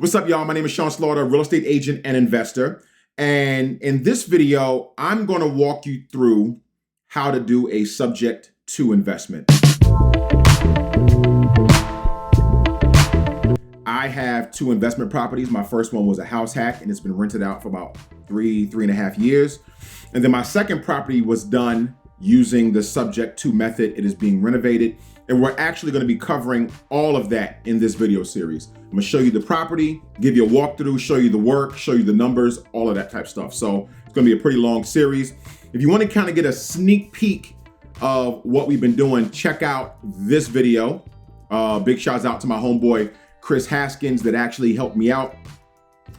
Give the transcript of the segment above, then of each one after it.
What's up, y'all? My name is Sean Slaughter, real estate agent and investor. And in this video, I'm going to walk you through how to do a subject to investment. I have two investment properties. My first one was a house hack and it's been rented out for about three and a half years. And then my second property was done using the subject to method. It is being renovated. And we're actually going to be covering all of that in this video series. I'm going to show you the property, give you a walkthrough, show you the work, show you the numbers, all of that type of stuff. So it's going to be a pretty long series. If you want to kind of get a sneak peek of what we've been doing, check out this video. Big shouts out to my homeboy, Kris Haskins, that actually helped me out,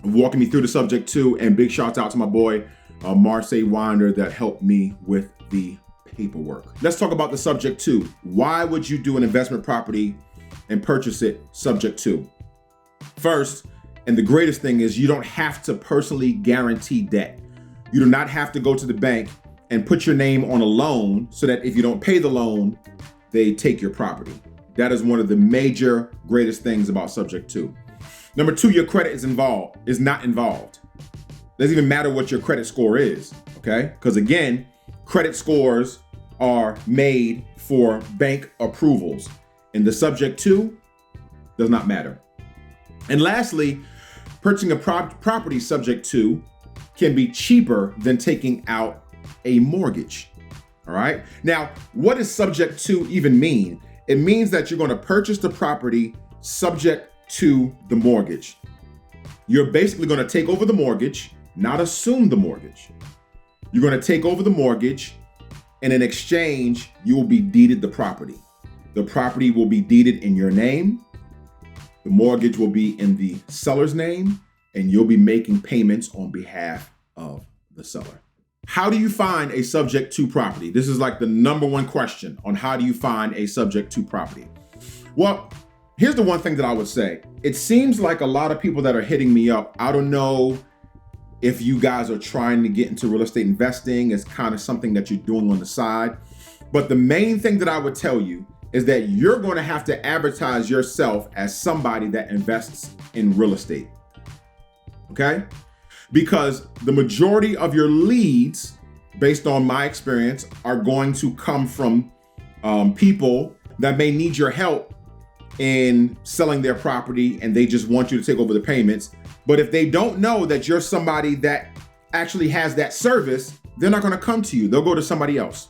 walking me through the subject too. And big shouts out to my boy, Marseille Winder, that helped me with the paperwork. Let's talk about the subject to. Why would you do an investment property and purchase it subject to? First, and the greatest thing is you don't have to personally guarantee debt. You do not have to go to the bank and put your name on a loan so that if you don't pay the loan, they take your property. That is one of the major greatest things about subject to. Number two, your credit is not involved. Doesn't even matter what your credit score is, okay? Because again, credit scores are made for bank approvals, and the subject to does not matter. And lastly, purchasing a property subject to can be cheaper than taking out a mortgage. All right. Now, what does subject to even mean? It means that you're going to purchase the property subject to the mortgage. You're basically going to take over the mortgage, not assume the mortgage. You're going to take over the mortgage, and in exchange, you will be deeded the property. The property will be deeded in your name. The mortgage will be in the seller's name, and you'll be making payments on behalf of the seller. How do you find a subject to property? This is like the number one question on how do you find a subject to property? Well, here's the one thing that I would say. It seems like a lot of people that are hitting me up, I don't know if you guys are trying to get into real estate investing, it's kind of something that you're doing on the side. But the main thing that I would tell you is that you're going to have to advertise yourself as somebody that invests in real estate. Okay? Because the majority of your leads, based on my experience, are going to come from people that may need your help in selling their property and they just want you to take over the payments. But if they don't know that you're somebody that actually has that service, they're not going to come to you. They'll go to somebody else.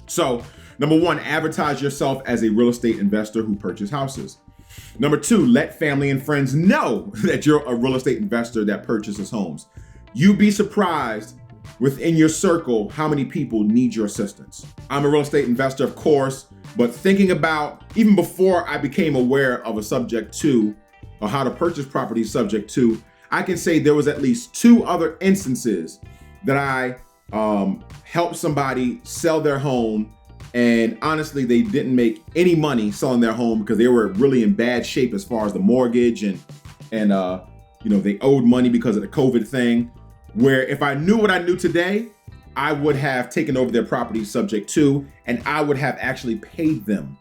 So, number one, advertise yourself as a real estate investor who purchases houses. Number two, let family and friends know that you're a real estate investor that purchases homes. You'd be surprised within your circle how many people need your assistance. I'm a real estate investor, of course, but thinking about even before I became aware of a subject to or how to purchase property subject to, I can say there was at least two other instances that I helped somebody sell their home. And honestly, they didn't make any money selling their home because they were really in bad shape as far as the mortgage and they owed money because of the COVID thing, where if I knew what I knew today, I would have taken over their property subject to, and I would have actually paid them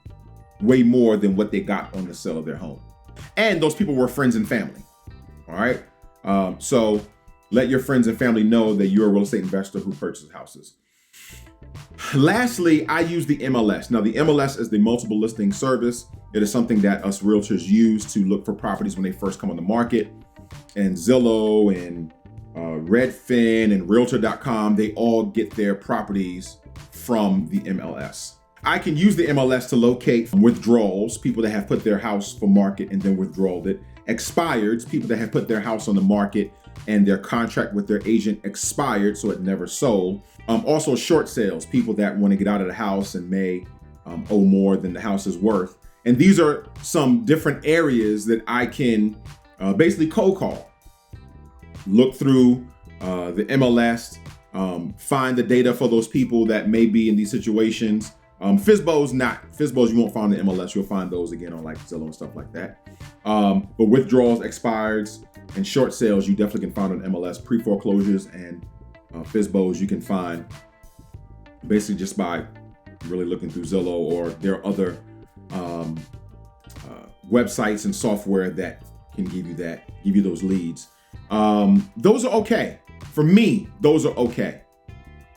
way more than what they got on the sale of their home. And those people were friends and family. All right. So let your friends and family know that you're a real estate investor who purchases houses. Lastly, I use the MLS. Now, the MLS is the multiple listing service. It is something that us realtors use to look for properties when they first come on the market. And Zillow and Redfin and Realtor.com, they all get their properties from the MLS. I can use the MLS to locate withdrawals, people that have put their house for market and then withdrawed it. Expireds, people that have put their house on the market and their contract with their agent expired, so it never sold. Also short sales, people that want to get out of the house and may owe more than the house is worth. And these are some different areas that I can basically cold call. Look through the MLS, find the data for those people that may be in these situations. FSBOs, you won't find the MLS. You'll find those again on like Zillow and stuff like that. But withdrawals, expireds, and short sales, you definitely can find on MLS. Pre-foreclosures and FSBOs, you can find basically just by really looking through Zillow, or there are other websites and software that can give you those leads. Those are okay. For me, those are okay.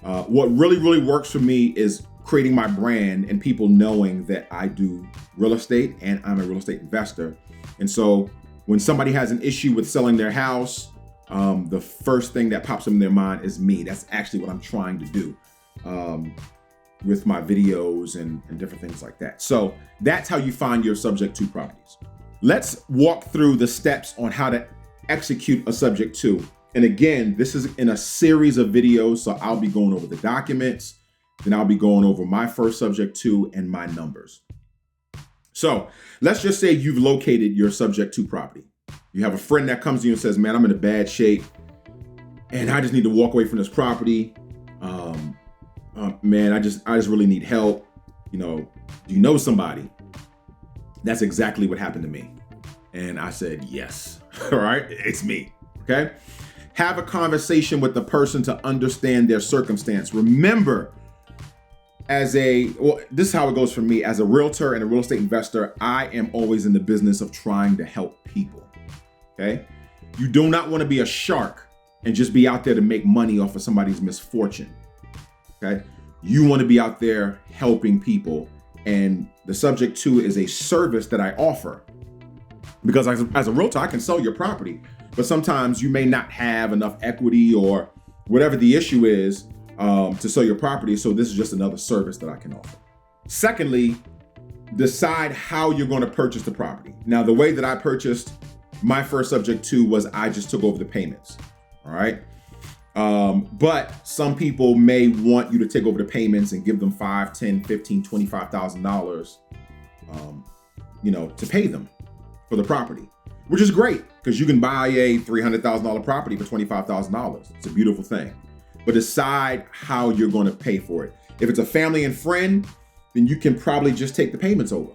What really works for me is creating my brand and people knowing that I do real estate and I'm a real estate investor. And so when somebody has an issue with selling their house, the first thing that pops up in their mind is me. That's actually what I'm trying to do with my videos and different things like that. So that's how you find your subject to properties. Let's walk through the steps on how to execute a subject to. And again, this is in a series of videos. So I'll be going over the documents, then I'll be going over my first subject to and my numbers. So let's just say you've located your subject to property. You have a friend that comes to you and says, man, I'm in a bad shape and I just need to walk away from this property. Man, I just really need help. Do you know somebody? That's exactly what happened to me. And I said, yes. All right, it's me. Okay. Have a conversation with the person to understand their circumstance. Remember, this is how it goes for me. As a realtor and a real estate investor, I am always in the business of trying to help people. Okay. You do not want to be a shark and just be out there to make money off of somebody's misfortune. Okay. You want to be out there helping people. And the subject to is a service that I offer. Because as a realtor, I can sell your property, but sometimes you may not have enough equity or whatever the issue is to sell your property. So this is just another service that I can offer. Secondly, decide how you're going to purchase the property. Now, the way that I purchased my first subject to was I just took over the payments. All right. But some people may want you to take over the payments and give them $5,000, $10,000, $15,000, $25,000, to pay them for the property, which is great because you can buy a $300,000 property for $25,000. It's a beautiful thing, but decide how you're going to pay for it. If it's a family and friend, then you can probably just take the payments over,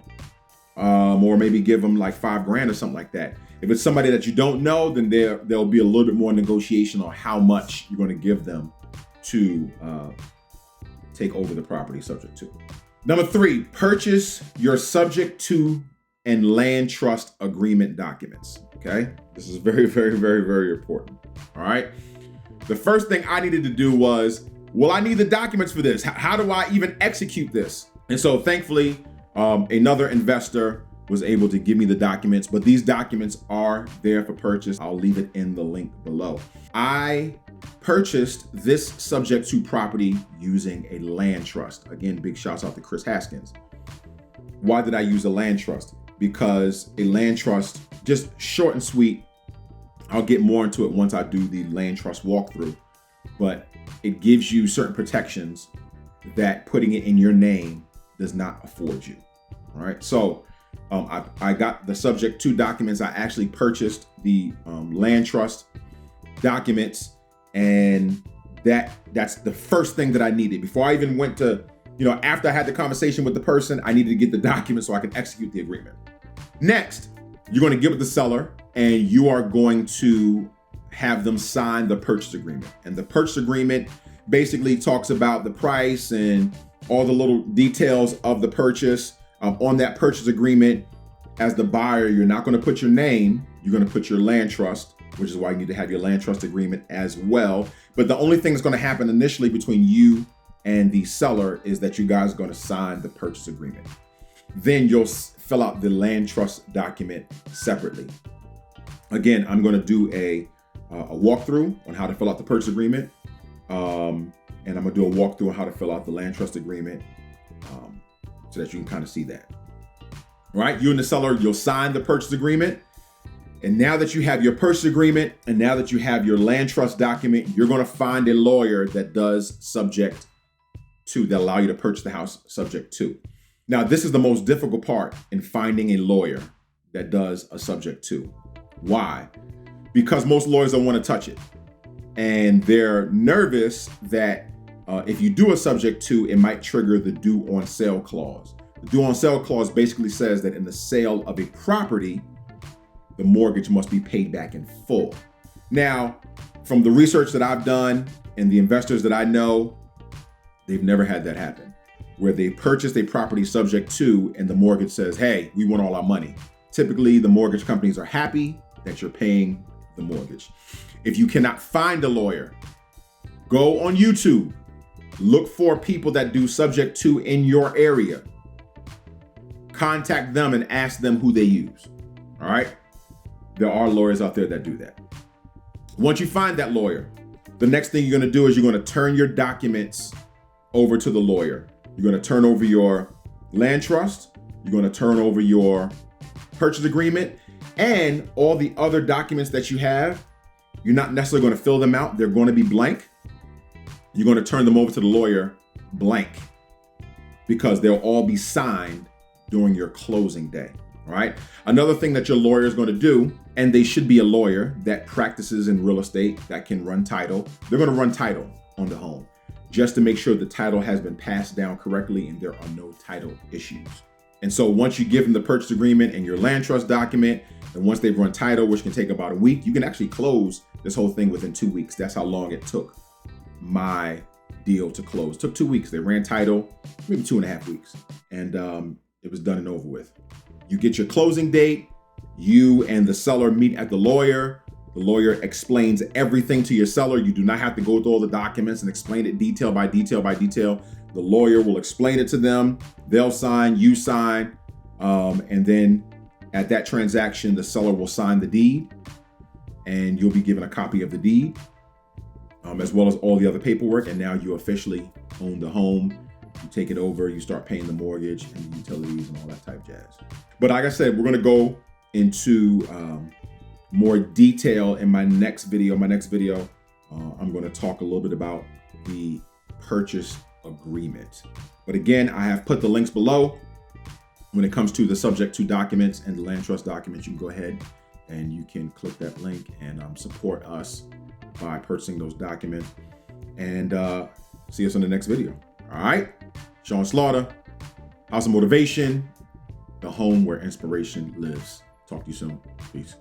or maybe give them like $5,000 or something like that. If it's somebody that you don't know, then there'll be a little bit more negotiation on how much you're going to give them to take over the property subject to. Number 3, purchase your subject to and land trust agreement documents. Okay. This is very important. All right. The first thing I needed to do was, well, I need the documents for this. How do I even execute this? And so thankfully, another investor was able to give me the documents, but these documents are there for purchase. I'll leave it in the link below. I purchased this subject to property using a land trust. Again, big shouts out to Kris Haskins. Why did I use a land trust? Because a land trust, just short and sweet, I'll get more into it once I do the land trust walkthrough, but it gives you certain protections that putting it in your name does not afford you. All right. So I got the subject to documents. I actually purchased the land trust documents, and that's the first thing that I needed. Before I even went to, after I had the conversation with the person, I needed to get the documents so I can execute the agreement. Next, you're going to give it the seller, and you are going to have them sign the purchase agreement. And the purchase agreement basically talks about the price and all the little details of the purchase. On that purchase agreement, as the buyer, you're not going to put your name, you're going to put your land trust, which is why you need to have your land trust agreement as well. But the only thing that's going to happen initially between you and the seller is that you guys are going to sign the purchase agreement. Then you'll fill out the land trust document separately. Again, I'm going to do a walkthrough on how to fill out the purchase agreement. And I'm going to do a walkthrough on how to fill out the land trust agreement so that you can kind of see that. All right, you and the seller, you'll sign the purchase agreement. And now that you have your purchase agreement and now that you have your land trust document, you're going to find a lawyer that does subject to, that allow you to purchase the house subject to. Now, this is the most difficult part in finding a lawyer that does a subject to. Why? Because most lawyers don't want to touch it. And they're nervous that if you do a subject to, it might trigger the due on sale clause. The due on sale clause basically says that in the sale of a property, the mortgage must be paid back in full. Now, from the research that I've done and the investors that I know, they've never had that happen, where they purchased a property subject to and the mortgage says, hey, we want all our money. Typically, the mortgage companies are happy that you're paying the mortgage. If you cannot find a lawyer, go on YouTube, look for people that do subject to in your area. Contact them and ask them who they use. All right? There are lawyers out there that do that. Once you find that lawyer, the next thing you're going to do is you're going to turn your documents over to the lawyer. You're going to turn over your land trust. You're going to turn over your purchase agreement and all the other documents that you have. You're not necessarily going to fill them out. They're going to be blank. You're going to turn them over to the lawyer blank because they'll all be signed during your closing day. All right. Another thing that your lawyer is going to do, and they should be a lawyer that practices in real estate, that can run title. They're going to run title on the home just to make sure the title has been passed down correctly and there are no title issues. And so once you give them the purchase agreement and your land trust document, and once they've run title, which can take about a week, you can actually close this whole thing within 2 weeks. That's how long it took my deal to close. It took 2 weeks. They ran title, maybe 2.5 weeks, and it was done and over with. You get your closing date. You and the seller meet at the lawyer. The lawyer explains everything to your seller. You do not have to go through all the documents and explain it detail by detail by detail. The lawyer will explain it to them. They'll sign, you sign, and then at that transaction, the seller will sign the deed, and you'll be given a copy of the deed, as well as all the other paperwork. And now you officially own the home. You take it over, you start paying the mortgage and the utilities and all that type of jazz. But like I said, we're going to go into more detail in my next video. I'm going to talk a little bit about the purchase agreement. But again, I have put the links below. When it comes to the subject to documents and the land trust documents, you can go ahead and you can click that link and support us by purchasing those documents. And see us on the next video. All right. Sean Slaughter, House of Motivation, the home where inspiration lives. Talk to you soon. Peace.